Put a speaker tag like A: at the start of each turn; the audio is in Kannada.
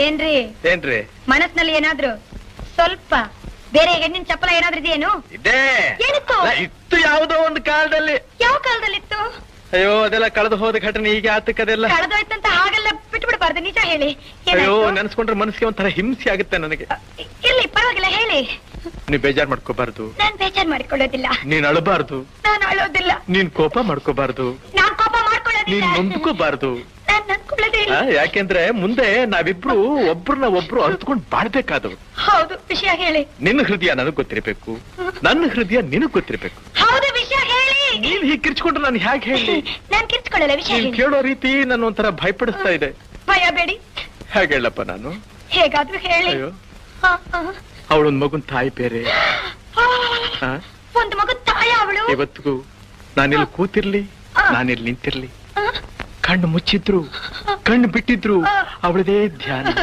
A: ಏನ್ರಿ
B: ಏನ್ರಿ
A: ಮನಸ್ಸಿನಲ್ಲಿ ಏನಾದ್ರು ಸ್ವಲ್ಪ ಬೇರೆ ಹೆಣ್ಣಿನ ಚಪ್ಪಲ ಏನಾದ್ರೂ ಇದೆಯೇನು?
B: ಇದೇ
A: ಏನಿತ್ತು?
B: ಇತ್ತು ಯಾವುದೋ ಒಂದು ಕಾಲದಲ್ಲಿ.
A: ಯಾವ ಕಾಲದಲ್ಲಿತ್ತು?
B: ಅಯ್ಯೋ ಅದೆಲ್ಲ ಕಳೆದು ಹೋದ ಘಟನೆ ಈಗ ಆತಕ್ಕದೆಲ್ಲ.
A: ಕಳೆದೋಯ್ತಂತ ಹಾಗೆಲ್ಲ ಬಿಟ್ಟು ಬಿಡಬಾರ್ದು, ನಿಜ ಹೇಳಿ.
B: ಅಯ್ಯೋ ನೆನ್ಸ್ಕೊಂಡ್ರೆ ಮನಸ್ಸಿಗೆ ಒಂಥರ ಹಿಂಸೆ ಆಗುತ್ತೆ ನನಗೆ.
A: ಇಲ್ಲಿ ಪರವಾಗಿಲ್ಲ ಹೇಳಿ.
B: ನೀನ್ ಬೇಜಾರ್ ಮಾಡ್ಕೋಬಾರ್ದು.
A: ನಾನ್ ಬೇಜಾರ್ ಮಾಡ್ಕೊಳ್ಳೋದಿಲ್ಲ.
B: ನೀನ್ ಅಳಬಾರ್ದು.
A: ನಾನು ಅಳೋದಿಲ್ಲ.
B: ನೀನ್ ಕೋಪ ಮಾಡ್ಕೋಬಾರ್ದು.
A: ನಾನ್ ಕೋಪ ಮಾಡ್ಕೊಳ್ಳೋದಿಲ್ಲ.
B: ನೀನ್ ನೊಂದ್ಕೋಬಾರ್ದು.
A: ನಾನ್ ನನ್ಕೊಳ್ಳೋದೇ ಇಲ್ಲ.
B: ಯಾಕೆಂದ್ರೆ ಮುಂದೆ ನಾವಿಬ್ರು ಒಬ್ರನ್ನ ಒಬ್ರು ಅರ್ತ್ಕೊಂಡ್ ಬಾಳ್ಬೇಕಾದವು.
A: ಹೌದು, ವಿಷಯ ಹೇಳಿ.
B: ನಿನ್ನ ಹೃದಯ ನನಗ್ ಗೊತ್ತಿರ್ಬೇಕು, ನನ್ನ ಹೃದಯ ನಿನಗ್ ಗೊತ್ತಿರ್ಬೇಕು.
A: ಹೌದು, ವಿಷಯ ಹೇಳಿ.
B: ನೀನ್ ಹೀಗೆ ಕಿರ್ಚ್ಕೊಂಡ್ರೆ ನಾನು ಹೇಗೆ ಹೇಳಿ?
A: ನಾನ್ ಕಿರ್ಚ್ಕೊಳ್ಳಲ್ಲ, ವಿಷಯ
B: ನೀನ್
A: ಹೇಳಿ.
B: ಕೇಳೋ ರೀತಿ ನನ್ನ ಒಂಥರ ಭಯಪಡಿಸ್ತಾ ಇದೆ.
A: ಭಯ ಬೇಡಿ.
B: ಹೇಗೆ ಹೇಳಪ್ಪ ನಾನು?
A: ಹೇಗಾದ್ರೂ ಹೇಳಿ.
B: ಅಯ್ಯೋ ಅವಳೊಂದ್ ಮಗುನ್ ತಾಯಿ ಬೇರೆ.
A: ಒಂದು ಮಗು ತಾಯ ಅವಳು.
B: ಇವತ್ತಿಗೂ ನಾನಿಲ್ಲಿ ಕೂತಿರ್ಲಿ, ನಾನಿಲ್ಲಿ ನಿಂತಿರ್ಲಿ, ಕಣ್ಣು ಮುಚ್ಚಿದ್ರು ಕಣ್ಣು ಬಿಟ್ಟಿದ್ರು ಅವಳದೇ ಧ್ಯಾನ.